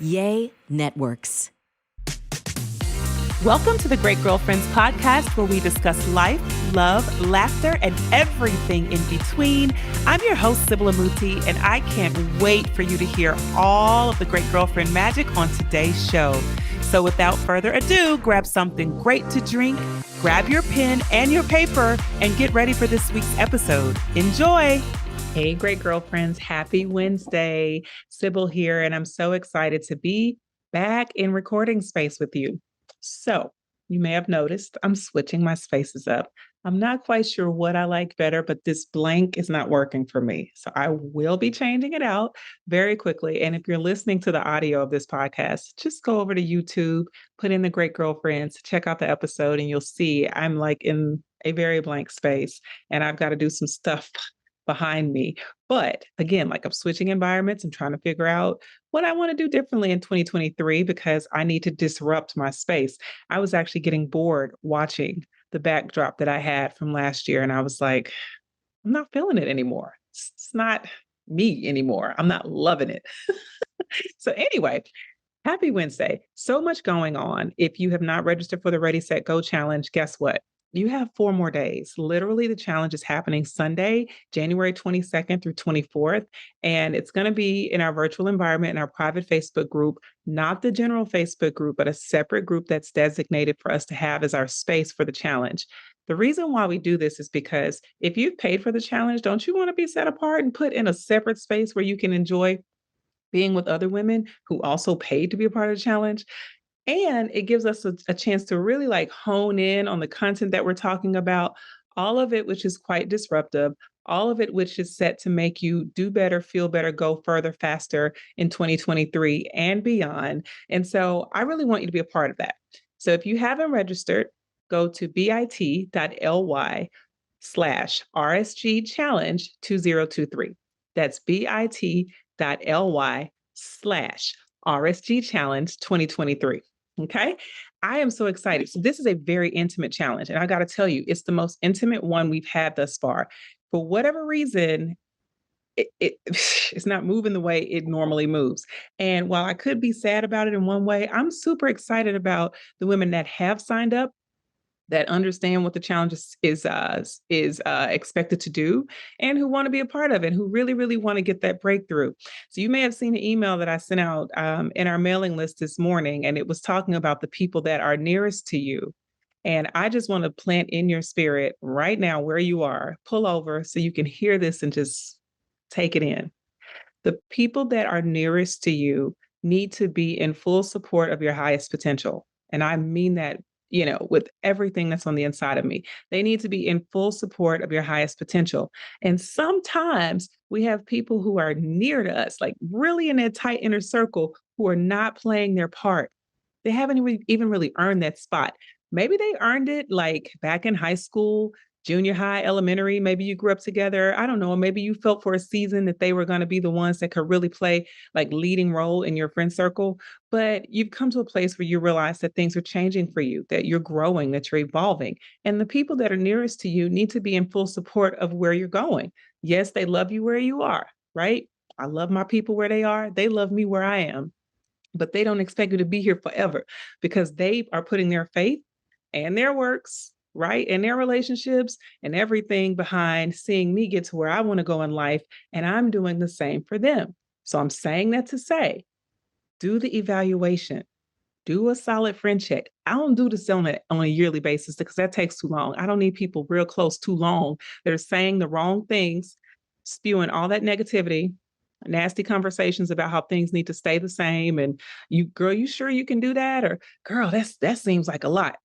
Yay Networks. Welcome to the Great Girlfriends podcast, where we discuss life, love, laughter, and everything in between. I'm your host, Sybil Amuti, and I can't wait for you to hear all of the Great Girlfriend magic on today's show. So without further ado, grab something great to drink, grab your pen and your paper, and get ready for this week's episode. Enjoy! Hey, Great Girlfriends. Happy Wednesday. Sybil here, and I'm so excited to be back in recording space with you. So you may have noticed I'm switching my spaces up. I'm not quite sure what I like better, but this blank is not working for me. So I will be changing it out very quickly. And if you're listening to the audio of this podcast, just go over to YouTube, put in the Great Girlfriends, check out the episode, and you'll see I'm like in a very blank space and I've got to do some stuff behind me. But again, like I'm switching environments and trying to figure out what I want to do differently in 2023 because I need to disrupt my space. I was actually getting bored watching the backdrop that I had from last year. And I was like, I'm not feeling it anymore. It's not me anymore. I'm not loving it. So anyway, happy Wednesday. So much going on. If you have not registered for the Ready, Set, Go challenge, guess what? You have 4 more days. Literally, the challenge is happening Sunday, January 22nd through 24th. And it's going to be in our virtual environment in our private Facebook group, not the general Facebook group, but a separate group that's designated for us to have as our space for the challenge. The reason why we do this is because if you've paid for the challenge, don't you want to be set apart and put in a separate space where you can enjoy being with other women who also paid to be a part of the challenge? And it gives us a chance to really like hone in on the content that we're talking about, all of it, which is quite disruptive, all of it, which is set to make you do better, feel better, go further, faster in 2023 and beyond. And so I really want you to be a part of that. So if you haven't registered, go to bit.ly/RSG challenge 2023. That's bit.ly/RSG challenge 2023. Okay. I am so excited. So this is a very intimate challenge. And I got to tell you, it's the most intimate one we've had thus far. For whatever reason, it's not moving the way it normally moves. And while I could be sad about it in one way, I'm super excited about the women that have signed up, that understand what the challenge is expected to do, and who want to be a part of it, who really, really want to get that breakthrough. So you may have seen an email that I sent out in our mailing list this morning, and it was talking about the people that are nearest to you. And I just want to plant in your spirit right now where you are, pull over so you can hear this and just take it in. The people that are nearest to you need to be in full support of your highest potential. And I mean that, with everything that's on the inside of me. They need to be in full support of your highest potential. And sometimes we have people who are near to us, like really in that tight inner circle, who are not playing their part. They haven't even really earned that spot. Maybe they earned it like back in high school, junior high, elementary. Maybe you grew up together. I don't know. Maybe you felt for a season that they were going to be the ones that could really play like leading role in your friend circle. But you've come to a place where you realize that things are changing for you, that you're growing, that you're evolving. And the people that are nearest to you need to be in full support of where you're going. Yes, they love you where you are, right? I love my people where they are. They love me where I am. But they don't expect you to be here forever because they are putting their faith and their works, right? And their relationships and everything behind seeing me get to where I want to go in life. And I'm doing the same for them. So I'm saying that to say, do the evaluation, do a solid friend check. I don't do this on a yearly basis because that takes too long. I don't need people real close too long that are saying the wrong things, spewing all that negativity, nasty conversations about how things need to stay the same. And girl, you sure you can do that? Or girl, that seems like a lot.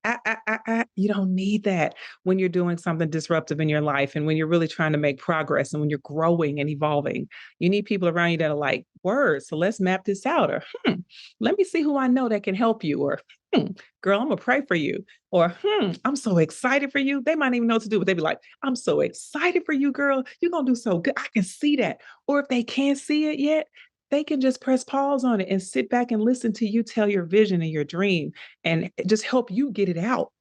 You don't need that when you're doing something disruptive in your life and when you're really trying to make progress and when you're growing and evolving. You need people around you that are like, word, so let's map this out. Or let me see who I know that can help you. Or girl, I'm gonna pray for you. Or I'm so excited for you. They might even know what to do, but they be like, I'm so excited for you, girl. You're gonna do so good. I can see that. Or if they can't see it yet, they can just press pause on it and sit back and listen to you tell your vision and your dream and just help you get it out.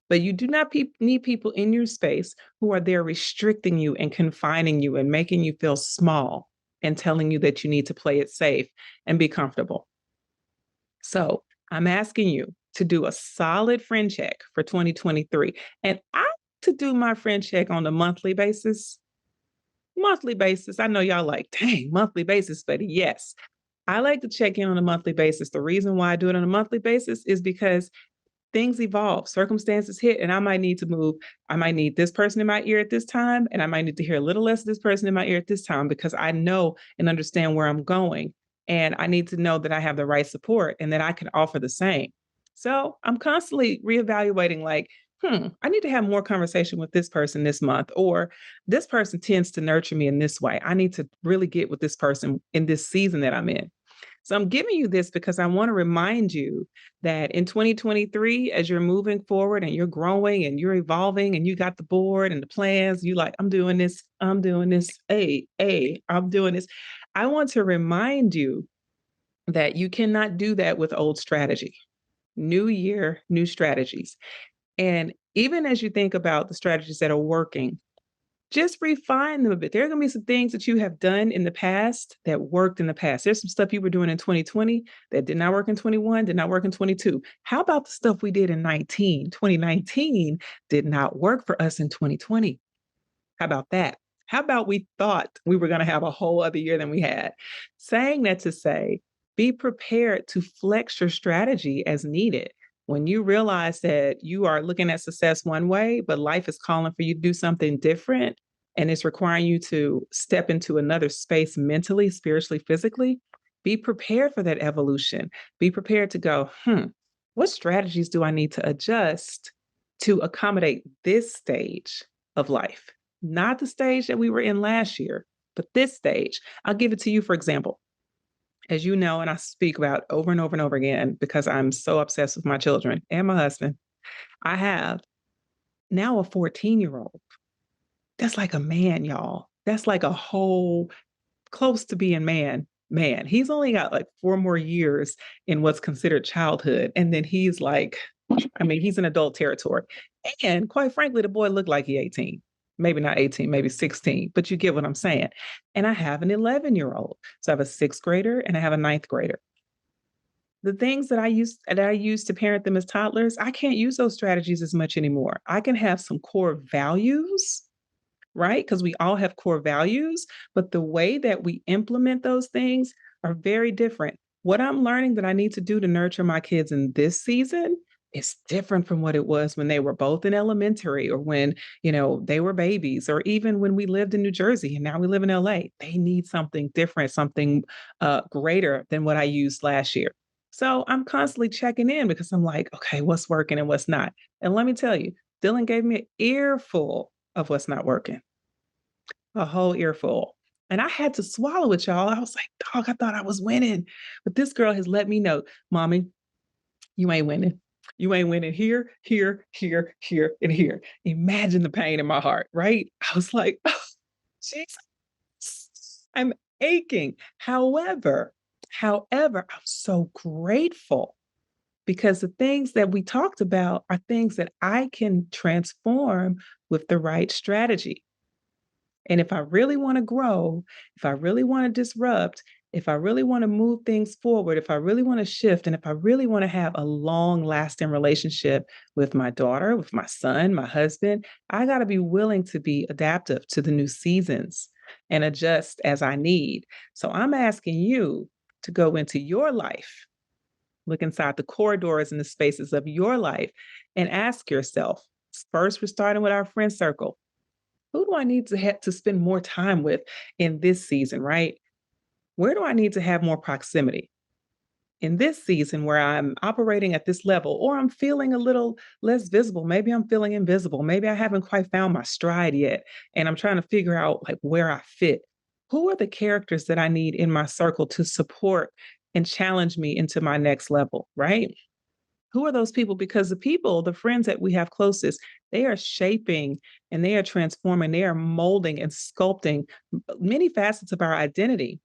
But you do not need people in your space who are there restricting you and confining you and making you feel small and telling you that you need to play it safe and be comfortable. So I'm asking you to do a solid friend check for 2023. And I like to do my friend check on a monthly basis. Monthly basis. I know y'all like, dang, monthly basis, but yes, I like to check in on a monthly basis. The reason why I do it on a monthly basis is because things evolve, circumstances hit, and I might need to move. I might need this person in my ear at this time, and I might need to hear a little less of this person in my ear at this time because I know and understand where I'm going. And I need to know that I have the right support and that I can offer the same. So I'm constantly reevaluating, like, I need to have more conversation with this person this month, or this person tends to nurture me in this way. I need to really get with this person in this season that I'm in. So I'm giving you this because I want to remind you that in 2023, as you're moving forward and you're growing and you're evolving and you got the board and the plans, you like, I'm doing this, hey, I'm doing this. I want to remind you that you cannot do that with old strategy. New year, new strategies. And even as you think about the strategies that are working, just refine them a bit. There are going to be some things that you have done in the past that worked in the past. There's some stuff you were doing in 2020 that did not work in 21, did not work in 22. How about the stuff we did in 19? 2019 did not work for us in 2020. How about that? How about we thought we were going to have a whole other year than we had? Saying that to say, be prepared to flex your strategy as needed. When you realize that you are looking at success one way, but life is calling for you to do something different and it's requiring you to step into another space mentally, spiritually, physically, be prepared for that evolution. Be prepared to go, what strategies do I need to adjust to accommodate this stage of life? Not the stage that we were in last year, but this stage. I'll give it to you for example. As you know, and I speak about over and over and over again because I'm so obsessed with my children and my husband, I have now a 14-year-old. That's like a man, y'all. That's like a whole close to being man. He's only got like 4 more years in what's considered childhood. And then he's like, I mean, he's in adult territory. And quite frankly, the boy looked like he 18. Maybe not 18, maybe 16, but you get what I'm saying. And I have an 11-year-old. So I have a sixth grader and I have a ninth grader. The things that I used to parent them as toddlers, I can't use those strategies as much anymore. I can have some core values, right? Because we all have core values, but the way that we implement those things are very different. What I'm learning that I need to do to nurture my kids in this season is different from what it was when they were both in elementary or when, they were babies or even when we lived in New Jersey and now we live in LA. They need something different, something greater than what I used last year. So I'm constantly checking in because I'm like, okay, what's working and what's not? And let me tell you, Dylan gave me an earful of what's not working, a whole earful. And I had to swallow it, y'all. I was like, dog, I thought I was winning. But this girl has let me know, mommy, you ain't winning. You ain't winning here, here, here, here, and here. Imagine the pain in my heart, right? I was like, oh, Jesus, I'm aching. However, I'm so grateful because the things that we talked about are things that I can transform with the right strategy. And if I really want to grow, if I really want to disrupt, if I really want to move things forward, if I really want to shift, and if I really want to have a long lasting relationship with my daughter, with my son, my husband, I got to be willing to be adaptive to the new seasons and adjust as I need. So I'm asking you to go into your life, look inside the corridors and the spaces of your life, and ask yourself first, we're starting with our friend circle. Who do I need to have to spend more time with in this season, right? Where do I need to have more proximity? In this season where I'm operating at this level, or I'm feeling a little less visible, maybe I'm feeling invisible, maybe I haven't quite found my stride yet, and I'm trying to figure out like where I fit. Who are the characters that I need in my circle to support and challenge me into my next level, right? Who are those people? Because the people, the friends that we have closest, they are shaping and they are transforming, they are molding and sculpting many facets of our identity.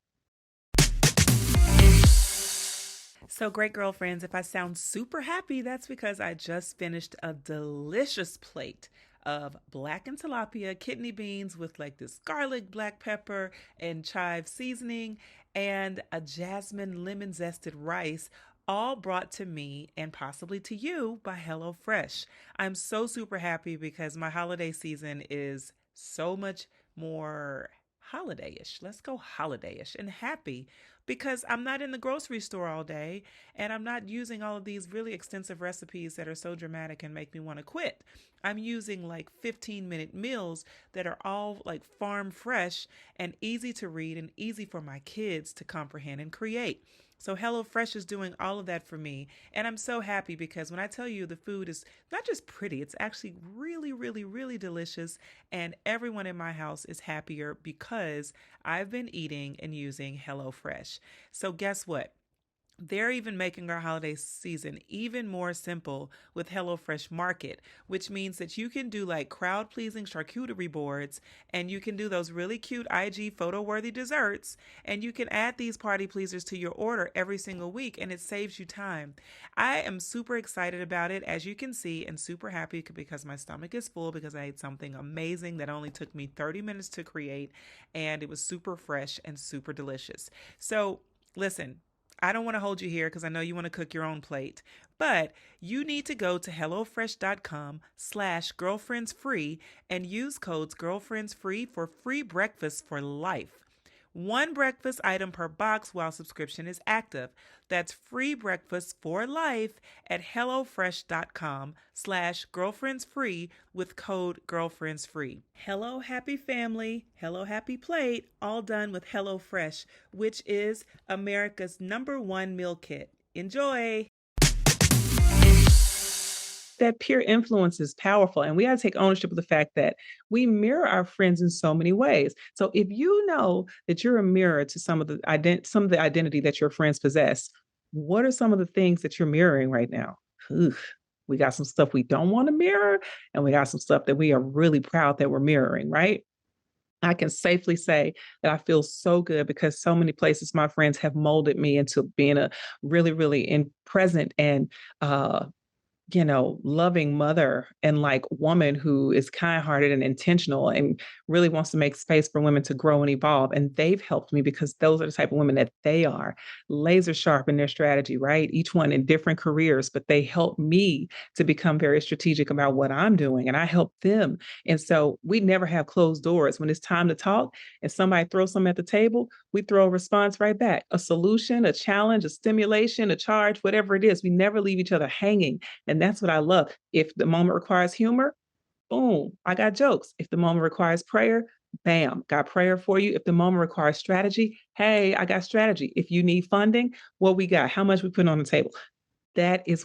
So, great girlfriends, if I sound super happy, that's because I just finished a delicious plate of blackened tilapia, kidney beans with like this garlic, black pepper, and chive seasoning, and a jasmine lemon zested rice, all brought to me and possibly to you by HelloFresh. I'm so super happy because my holiday season is so much more holiday-ish. Let's go holiday-ish and happy because I'm not in the grocery store all day and I'm not using all of these really extensive recipes that are so dramatic and make me want to quit. I'm using like 15-minute meals that are all like farm fresh and easy to read and easy for my kids to comprehend and create. So HelloFresh is doing all of that for me. And I'm so happy because when I tell you the food is not just pretty, it's actually really, really, really delicious. And everyone in my house is happier because I've been eating and using HelloFresh. So guess what? They're even making our holiday season even more simple with HelloFresh Market, which means that you can do like crowd pleasing charcuterie boards and you can do those really cute IG photo worthy desserts. And you can add these party pleasers to your order every single week and it saves you time. I am super excited about it, as you can see, and super happy because my stomach is full because I ate something amazing that only took me 30 minutes to create and it was super fresh and super delicious. So, listen, I don't want to hold you here because I know you want to cook your own plate, but you need to go to HelloFresh.com/girlfriendsfree and use codes girlfriendsfree for free breakfast for life. One breakfast item per box while subscription is active. That's free breakfast for life at HelloFresh.com/girlfriendsfree with code girlfriendsfree. Hello, happy family. Hello, happy plate. All done with HelloFresh, which is America's #1 meal kit. Enjoy. That peer influence is powerful, and we got to take ownership of the fact that we mirror our friends in so many ways. So if you know that you're a mirror to some of the identity that your friends possess, what are some of the things that you're mirroring right now? Oof, we got some stuff we don't want to mirror, and we got some stuff that we are really proud that we're mirroring, right? I can safely say that I feel so good because so many places my friends have molded me into being a really, really in present and loving mother and like woman who is kind-hearted and intentional and really wants to make space for women to grow and evolve. And they've helped me because those are the type of women that they are, laser sharp in their strategy, right? Each one in different careers, but they help me to become very strategic about what I'm doing and I help them. And so we never have closed doors. When it's time to talk and somebody throws something at the table, we throw a response right back, a solution, a challenge, a stimulation, a charge, whatever it is. We never leave each other hanging, and that's what I love. If the moment requires humor, boom, I got jokes. If the moment requires prayer, bam, got prayer for you. If the moment requires strategy, hey, I got strategy. If you need funding, what we got, how much we put on the table. That's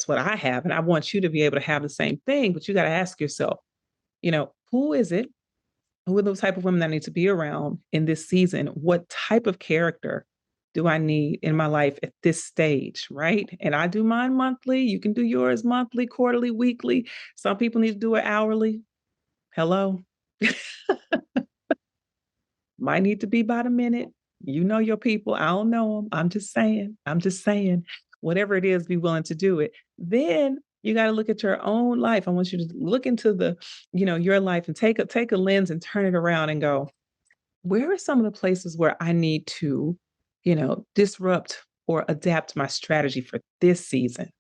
what I have. And I want you to be able to have the same thing, but you got to ask yourself, who is it? Who are those type of women that I need to be around in this season? What type of character do I need in my life at this stage, right? And I do mine monthly. You can do yours monthly, quarterly, weekly. Some people need to do it hourly. Hello. Might need to be by the minute. You know your people. I don't know them. I'm just saying. I'm just saying. Whatever it is, be willing to do it. Then you got to look at your own life. I want you to look into your life and take a lens and turn it around and go, where are some of the places where I need to, disrupt or adapt my strategy for this season,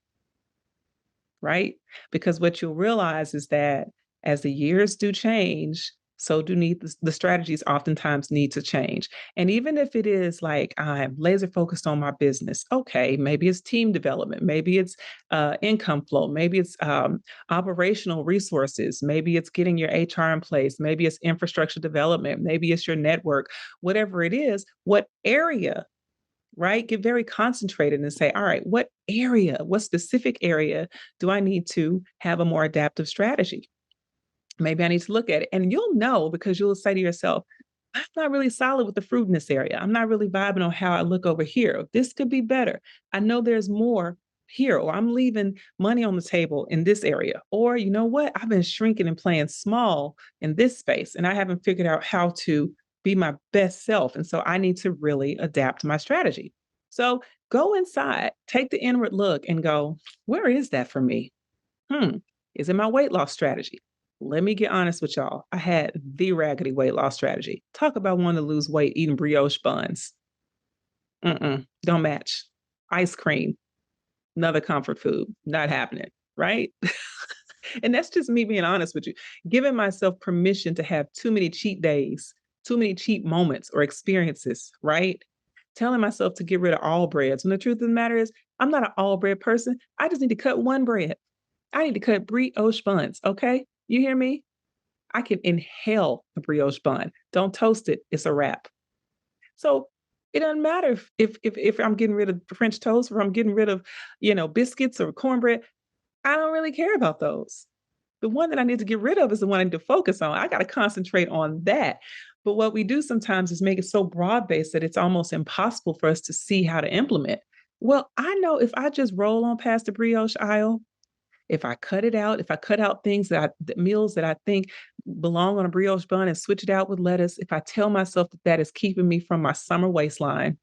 right? Because what you'll realize is that as the years do change, so do need the strategies oftentimes need to change. And even if it is like I'm laser focused on my business, okay, maybe it's team development, maybe it's income flow, maybe it's operational resources, maybe it's getting your HR in place, maybe it's infrastructure development, maybe it's your network, whatever it is, what area, right? Get very concentrated and say, all right, what specific area do I need to have a more adaptive strategy? Maybe I need to look at it. And you'll know because you'll say to yourself, I'm not really solid with the fruit in this area. I'm not really vibing on how I look over here. This could be better. I know there's more here, or I'm leaving money on the table in this area. Or you know what? I've been shrinking and playing small in this space, and I haven't figured out how to be my best self. And so I need to really adapt my strategy. So go inside, take the inward look and go, where is that for me? Is it my weight loss strategy? Let me get honest with y'all. I had the raggedy weight loss strategy. Talk about wanting to lose weight eating brioche buns. Don't match. Ice cream, another comfort food, not happening, right? And that's just me being honest with you, giving myself permission to have too many cheat days, too many cheat moments or experiences, right? Telling myself to get rid of all breads. When the truth of the matter is, I'm not an all bread person. I just need to cut one bread. I need to cut brioche buns. Okay. You hear me? I can inhale the brioche bun. Don't toast it. It's a wrap. So it doesn't matter if I'm getting rid of French toast or I'm getting rid of, biscuits or cornbread. I don't really care about those. The one that I need to get rid of is the one I need to focus on. I got to concentrate on that. But what we do sometimes is make it so broad based that it's almost impossible for us to see how to implement. Well, I know if I just roll on past the brioche aisle, if I cut it out, if I cut out the meals that I think belong on a brioche bun and switch it out with lettuce, if I tell myself that that is keeping me from my summer waistline,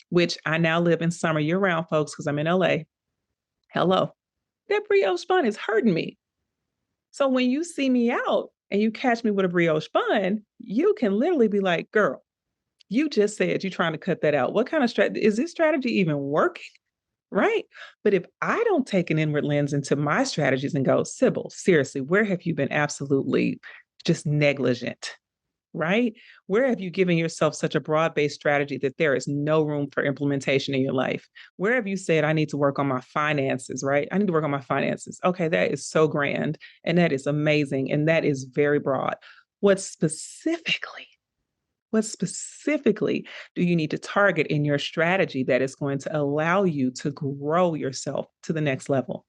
which I now live in summer year round, folks, because I'm in LA. Hello, that brioche bun is hurting me. So when you see me out and you catch me with a brioche bun, you can literally be like, girl, you just said you're trying to cut that out. What kind of strategy is this strategy even working? Right. But if I don't take an inward lens into my strategies and go, Sybil, seriously, where have you been absolutely just negligent? Right? Where have you given yourself such a broad based strategy that there is no room for implementation in your life? Where have you said, I need to work on my finances, right? I need to work on my finances. Okay, that is so grand and that is amazing. And that is very broad. What specifically do you need to target in your strategy that is going to allow you to grow yourself to the next level?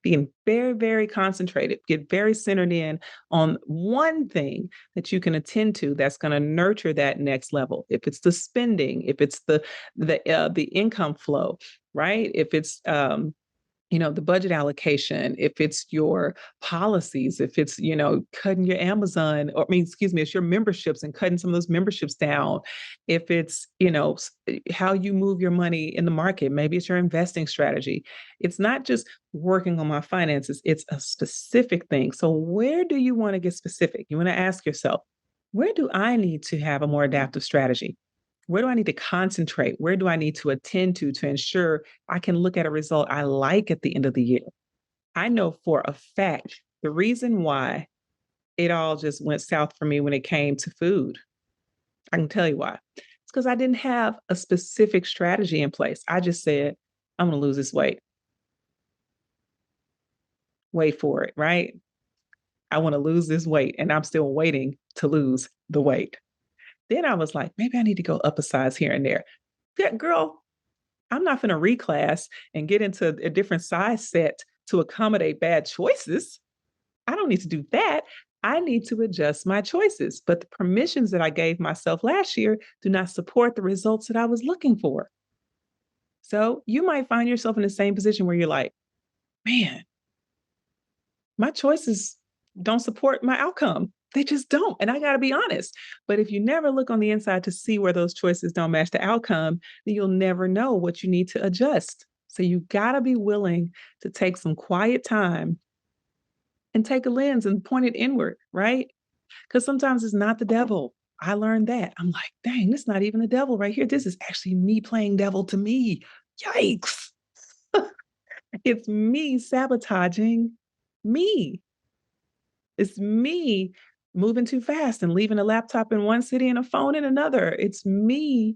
Being very, very concentrated, get very centered in on one thing that you can attend to that's going to nurture that next level. If it's the spending, if it's the income flow, right? If it's the budget allocation, if it's your policies, if it's, cutting your Amazon, or I mean, excuse me, it's your memberships and cutting some of those memberships down. If it's, how you move your money in the market, maybe it's your investing strategy. It's not just working on my finances, it's a specific thing. So where do you want to get specific? You want to ask yourself, where do I need to have a more adaptive strategy? Where do I need to concentrate? Where do I need to attend to ensure I can look at a result I like at the end of the year? I know for a fact the reason why it all just went south for me when it came to food. I can tell you why. It's because I didn't have a specific strategy in place. I just said, I'm going to lose this weight. Wait for it, right? I want to lose this weight, and I'm still waiting to lose the weight. Then I was like, maybe I need to go up a size here and there. Yeah, girl, I'm not going to reclass and get into a different size set to accommodate bad choices. I don't need to do that. I need to adjust my choices. But the permissions that I gave myself last year do not support the results that I was looking for. So you might find yourself in the same position where you're like, man, my choices don't support my outcome. They just don't. And I got to be honest. But if you never look on the inside to see where those choices don't match the outcome, then you'll never know what you need to adjust. So you got to be willing to take some quiet time and take a lens and point it inward, right? Because sometimes it's not the devil. I learned that. I'm like, dang, this is not even the devil right here. This is actually me playing devil to me. Yikes. It's me sabotaging me. It's me moving too fast and leaving a laptop in one city and a phone in another. It's me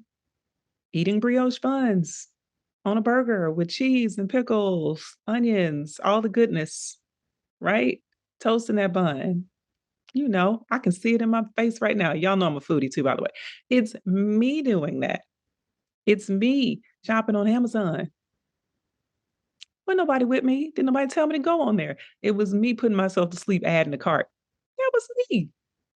eating brioche buns on a burger with cheese and pickles, onions, all the goodness, right? Toasting that bun. I can see it in my face right now. Y'all know I'm a foodie too, by the way. It's me doing that. It's me shopping on Amazon. Wasn't nobody with me. Didn't nobody tell me to go on there. It was me putting myself to sleep, adding the cart. That was me.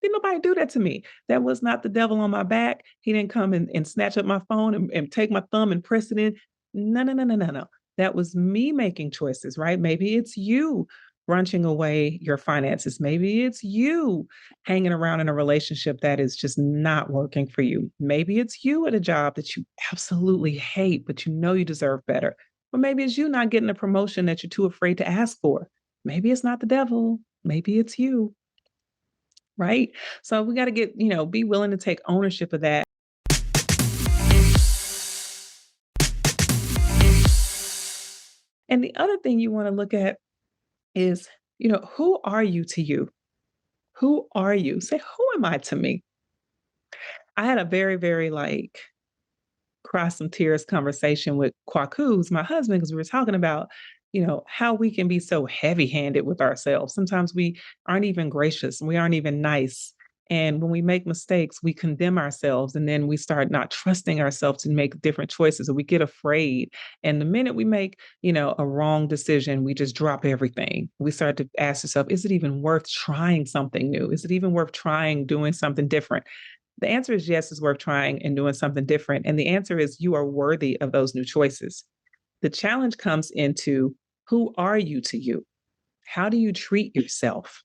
Didn't nobody do that to me. That was not the devil on my back. He didn't come and snatch up my phone and take my thumb and press it in. No, no, no, no, no, no. That was me making choices, right? Maybe it's you brunching away your finances. Maybe it's you hanging around in a relationship that is just not working for you. Maybe it's you at a job that you absolutely hate, but you know you deserve better. Or maybe it's you not getting a promotion that you're too afraid to ask for. Maybe it's not the devil. Maybe it's you. Right. So we got to be willing to take ownership of that. And the other thing you want to look at is, who are you to you? Who are you? Say, who am I to me? I had a very, very like cry some tears conversation with Kwaku's, my husband, because we were talking about, how we can be so heavy handed with ourselves. Sometimes we aren't even gracious, we aren't even nice. And when we make mistakes, we condemn ourselves and then we start not trusting ourselves to make different choices, or we get afraid. And the minute we make, a wrong decision, we just drop everything. We start to ask ourselves, is it even worth trying something new? Is it even worth trying doing something different? The answer is yes, it's worth trying and doing something different. And the answer is you are worthy of those new choices. The challenge comes into, who are you to you? How do you treat yourself?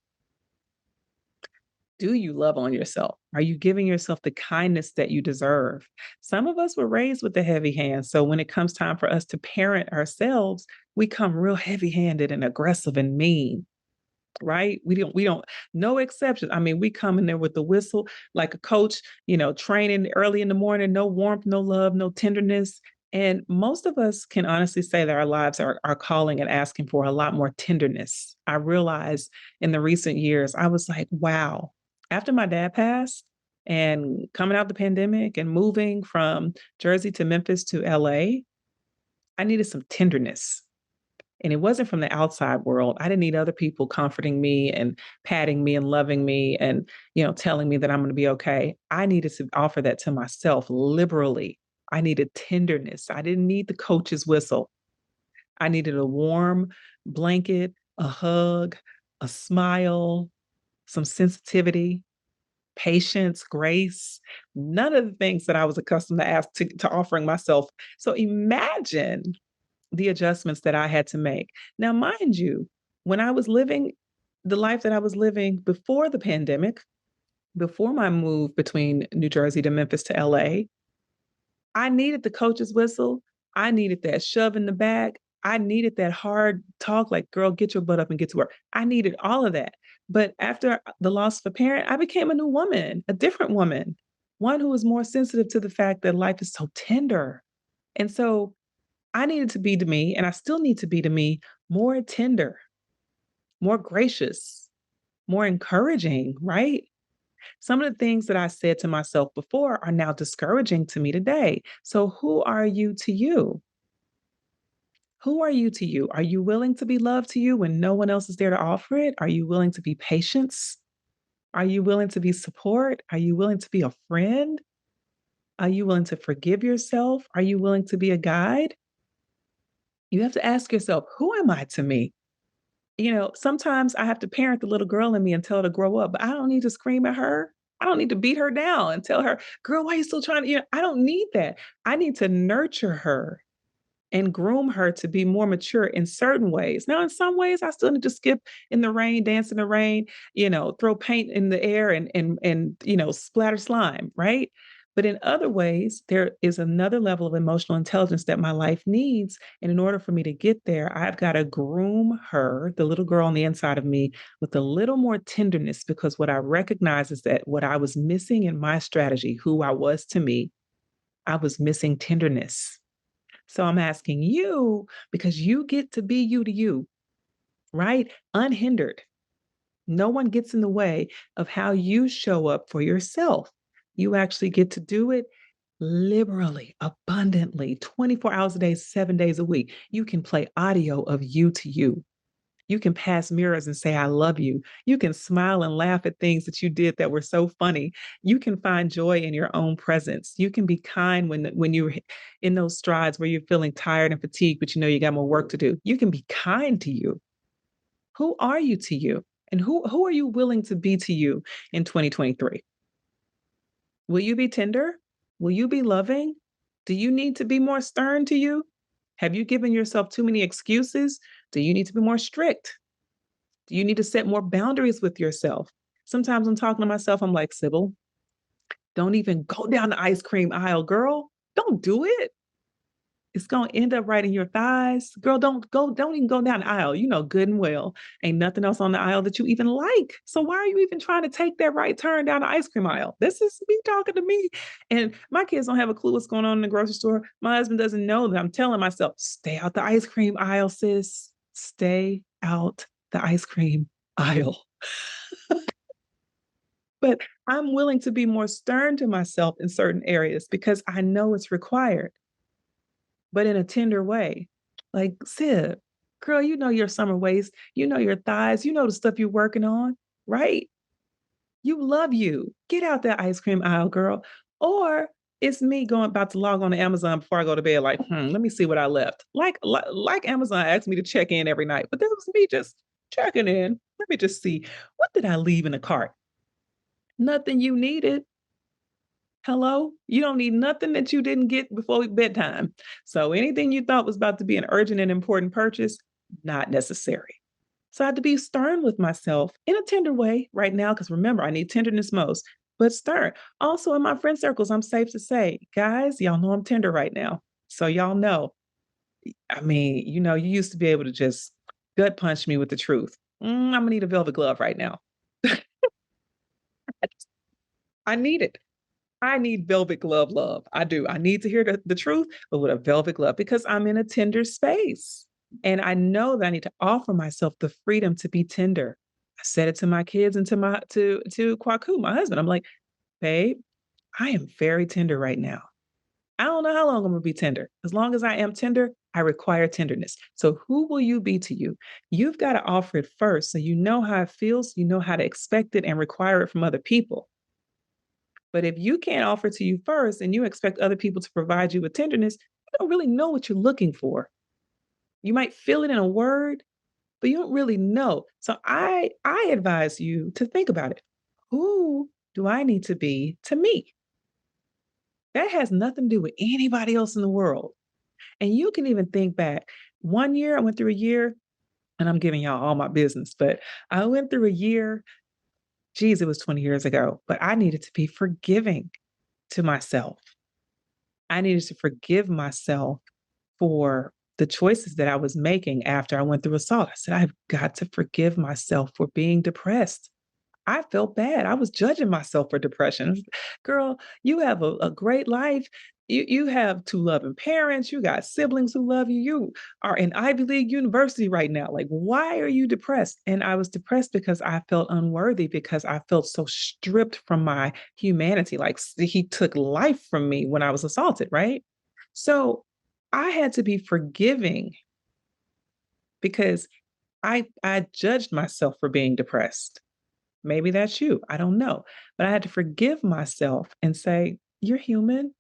Do you love on yourself? Are you giving yourself the kindness that you deserve? Some of us were raised with the heavy hand. So when it comes time for us to parent ourselves, we come real heavy handed and aggressive and mean. Right? We don't, no exceptions. I mean, we come in there with the whistle like a coach, training early in the morning, no warmth, no love, no tenderness. And most of us can honestly say that our lives are calling and asking for a lot more tenderness. I realized in the recent years, I was like, wow, after my dad passed and coming out the pandemic and moving from Jersey to Memphis to LA, I needed some tenderness. And it wasn't from the outside world. I didn't need other people comforting me and patting me and loving me and, telling me that I'm going to be okay. I needed to offer that to myself liberally. I needed tenderness. I didn't need the coach's whistle. I needed a warm blanket, a hug, a smile, some sensitivity, patience, grace, none of the things that I was accustomed to ask to offering myself. So imagine the adjustments that I had to make. Now, mind you, when I was living the life that I was living before the pandemic, before my move between New Jersey to Memphis to LA, I needed the coach's whistle. I needed that shove in the back. I needed that hard talk like, girl, get your butt up and get to work. I needed all of that. But after the loss of a parent, I became a new woman, a different woman, one who was more sensitive to the fact that life is so tender. And so I needed to be to me, and I still need to be to me, more tender, more gracious, more encouraging, right? Some of the things that I said to myself before are now discouraging to me today. So, who are you to you? Who are you to you? Are you willing to be loved to you when no one else is there to offer it? Are you willing to be patience? Are you willing to be support? Are you willing to be a friend? Are you willing to forgive yourself? Are you willing to be a guide? You have to ask yourself, who am I to me? Sometimes I have to parent the little girl in me and tell her to grow up, but I don't need to scream at her. I don't need to beat her down and tell her, girl, why are you still trying to, I don't need that. I need to nurture her and groom her to be more mature in certain ways. Now, in some ways, I still need to skip in the rain, dance in the rain, throw paint in the air and splatter slime, right? But in other ways, there is another level of emotional intelligence that my life needs. And in order for me to get there, I've got to groom her, the little girl on the inside of me, with a little more tenderness, because what I recognize is that what I was missing in my strategy, who I was to me, I was missing tenderness. So I'm asking you, because you get to be you to you, right? Unhindered. No one gets in the way of how you show up for yourself. You actually get to do it liberally, abundantly, 24 hours a day, 7 days a week. You can play audio of you to you. You can pass mirrors and say, I love you. You can smile and laugh at things that you did that were so funny. You can find joy in your own presence. You can be kind when you're in those strides where you're feeling tired and fatigued, but you know you got more work to do. You can be kind to you. Who are you to you? And who are you willing to be to you in 2023? Will you be tender? Will you be loving? Do you need to be more stern to you? Have you given yourself too many excuses? Do you need to be more strict? Do you need to set more boundaries with yourself? Sometimes I'm talking to myself, I'm like, Sybil, don't even go down the ice cream aisle, girl. Don't do it. it's going to end up right in your thighs. Girl, don't even go down the aisle. You know good and well, ain't nothing else on the aisle that you even like. So why are you even trying to take that right turn down the ice cream aisle? This is me talking to me. And my kids don't have a clue what's going on in the grocery store. My husband doesn't know that I'm telling myself, stay out the ice cream aisle, sis. Stay out the ice cream aisle. But I'm willing to be more stern to myself in certain areas because I know it's required, but in a tender way. Like, Sib, girl, you know your summer waist, you know your thighs, you know the stuff you're working on, right? You love you. Get out that ice cream aisle, girl. Or it's me going about to log on to Amazon before I go to bed, like, let me see what I left. Like Amazon asked me to check in every night, but that was me just checking in. Let me just see, what did I leave in the cart? Nothing you needed. Hello? You don't need nothing that you didn't get before bedtime. So anything you thought was about to be an urgent and important purchase, not necessary. So I had to be stern with myself in a tender way right now, because remember, I need tenderness most, but stern. Also in my friend circles, I'm safe to say, guys, y'all know I'm tender right now. So y'all know, I mean, you used to be able to just gut punch me with the truth. I'm gonna need a velvet glove right now. I need it. I need velvet glove love. I do. I need to hear the truth, but with a velvet glove because I'm in a tender space. And I know that I need to offer myself the freedom to be tender. I said it to my kids and to Kwaku, my husband. I'm like, babe, I am very tender right now. I don't know how long I'm gonna be tender. As long as I am tender, I require tenderness. So who will you be to you? You've got to offer it first so you know how it feels, you know how to expect it and require it from other people. But if you can't offer to you first and you expect other people to provide you with tenderness, you don't really know what you're looking for. You might feel it in a word, but you don't really know. So I advise you to think about it. Who do I need to be to me? That has nothing to do with anybody else in the world. And you can even think back. One year, I went through a year, and I'm giving y'all all my business, but I went through a year. Geez, it was 20 years ago, but I needed to be forgiving to myself. I needed to forgive myself for the choices that I was making after I went through assault. I said, I've got to forgive myself for being depressed. I felt bad. I was judging myself for depression. Girl, you have a great life. You have two loving parents. You got siblings who love you. You are in Ivy League University right now. Like, why are you depressed? And I was depressed because I felt unworthy, because I felt so stripped from my humanity. Like he took life from me when I was assaulted, right? So I had to be forgiving because I judged myself for being depressed. Maybe that's you. I don't know. But I had to forgive myself and say, you're human.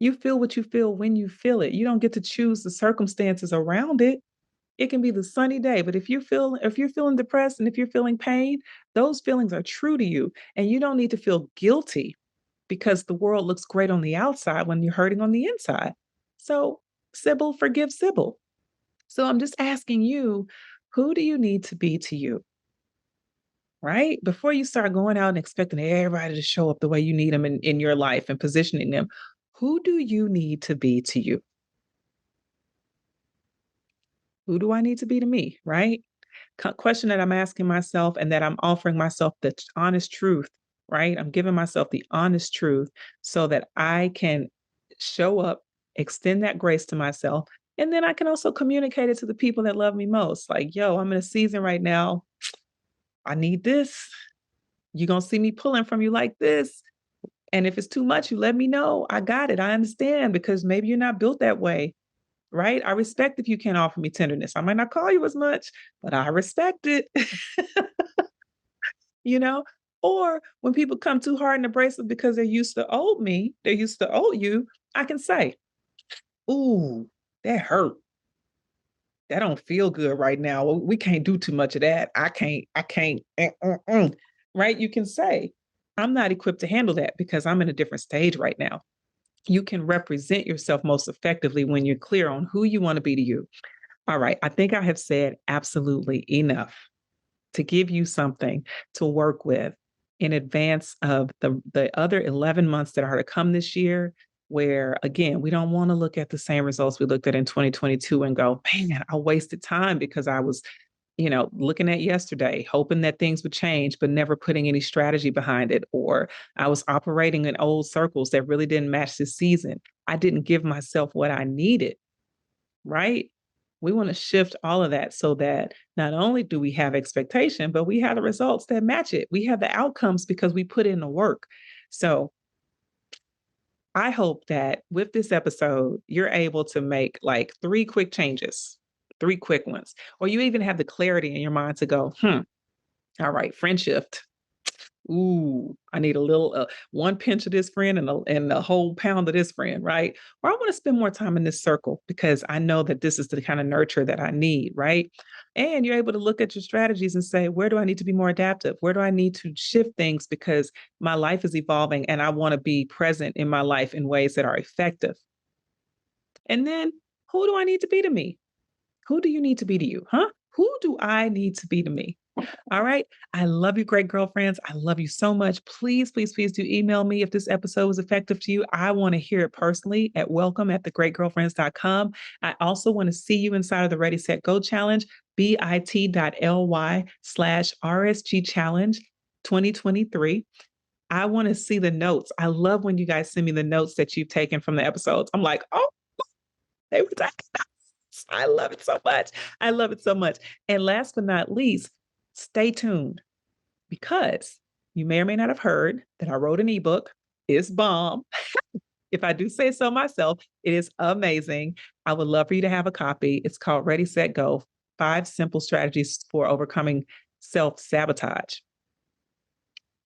You feel what you feel when you feel it. You don't get to choose the circumstances around it. It can be the sunny day, but if you're feeling depressed and if you're feeling pain, those feelings are true to you and you don't need to feel guilty because the world looks great on the outside when you're hurting on the inside. So, Sybil, forgive Sybil. So I'm just asking you, who do you need to be to you? Right? Before you start going out and expecting everybody to show up the way you need them in your life and positioning them, who do you need to be to you? Who do I need to be to me? Right? Question that I'm asking myself and that I'm offering myself the honest truth, right? I'm giving myself the honest truth so that I can show up, extend that grace to myself, and then I can also communicate it to the people that love me most. Like, yo, I'm in a season right now. I need this. You're going to see me pulling from you like this. And if it's too much, you let me know. I got it. I understand because maybe you're not built that way, right? I respect if you can't offer me tenderness. I might not call you as much, but I respect it. you know? Or when people come too hard and abrasive because they're used to old me, they're used to old you, I can say, ooh, that hurt. That don't feel good right now. We can't do too much of that. I can't, right? You can say, I'm not equipped to handle that because I'm in a different stage right now. You can represent yourself most effectively when you're clear on who you want to be to you. All right. I think I have said absolutely enough to give you something to work with in advance of the other 11 months that are to come this year. where, again, we don't want to look at the same results we looked at in 2022 and go, man, I wasted time because I was, looking at yesterday, hoping that things would change, but never putting any strategy behind it. Or I was operating in old circles that really didn't match this season. I didn't give myself what I needed, right? We want to shift all of that so that not only do we have expectation, but we have the results that match it. We have the outcomes because we put in the work. So I hope that with this episode, you're able to make like 3 quick changes, 3 quick ones, or you even have the clarity in your mind to go, all right, friend shift. Ooh, I need a little 1 pinch of this friend and a whole pound of this friend, right? Or I want to spend more time in this circle because I know that this is the kind of nurture that I need, right? And you're able to look at your strategies and say, where do I need to be more adaptive? Where do I need to shift things because my life is evolving and I want to be present in my life in ways that are effective? And then who do I need to be to me? Who do you need to be to you? Who do I need to be to me? All right. I love you, great girlfriends. I love you so much. Please, please, please do email me if this episode was effective to you. I want to hear it personally at welcome@thegreatgirlfriends.com. I also want to see you inside of the Ready, Set, Go challenge, bit.ly/RSG challenge 2023. I want to see the notes. I love when you guys send me the notes that you've taken from the episodes. I'm like, oh, they were taking notes. I love it so much. I love it so much. And last but not least, stay tuned because you may or may not have heard that I wrote an ebook. It's bomb. If I do say so myself, it is amazing. I would love for you to have a copy. It's called Ready, Set, Go, 5 Simple Strategies for Overcoming Self-Sabotage.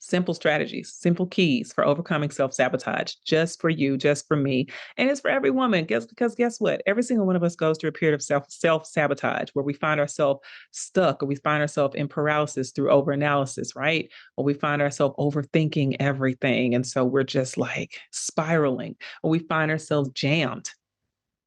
Simple strategies, simple keys for overcoming self-sabotage, just for you, just for me. And it's for every woman, because guess what? Every single one of us goes through a period of self-sabotage where we find ourselves stuck or we find ourselves in paralysis through overanalysis, right? Or we find ourselves overthinking everything. And so we're just like spiraling, or we find ourselves jammed.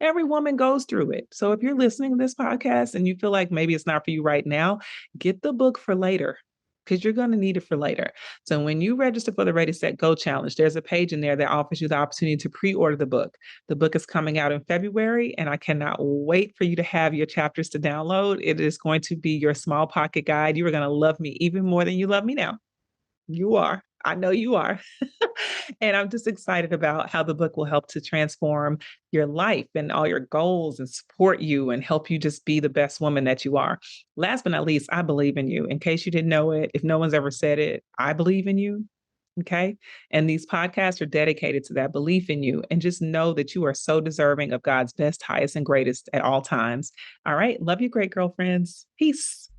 Every woman goes through it. So if you're listening to this podcast and you feel like maybe it's not for you right now, get the book for later, because you're going to need it for later. So when you register for the Ready, Set, Go challenge, there's a page in there that offers you the opportunity to pre-order the book. The book is coming out in February, and I cannot wait for you to have your chapters to download. It is going to be your small pocket guide. You are going to love me even more than you love me now. You are. I know you are. And I'm just excited about how the book will help to transform your life and all your goals and support you and help you just be the best woman that you are. Last but not least, I believe in you. In case you didn't know it, if no one's ever said it, I believe in you. Okay. And these podcasts are dedicated to that belief in you. And just know that you are so deserving of God's best, highest, and greatest at all times. All right. Love you, great girlfriends. Peace.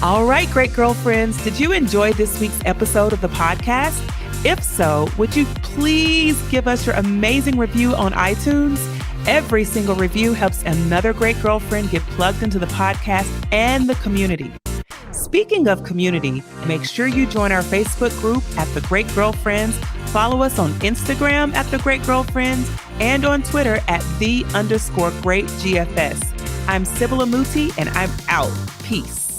All right, great girlfriends, did you enjoy this week's episode of the podcast? If so, would you please give us your amazing review on iTunes? Every single review helps another great girlfriend get plugged into the podcast and the community. Speaking of community, make sure you join our Facebook group at The Great Girlfriends, follow us on Instagram at The Great Girlfriends, and on Twitter at @the_great GFS. I'm Sybil Amuti, and I'm out. Peace.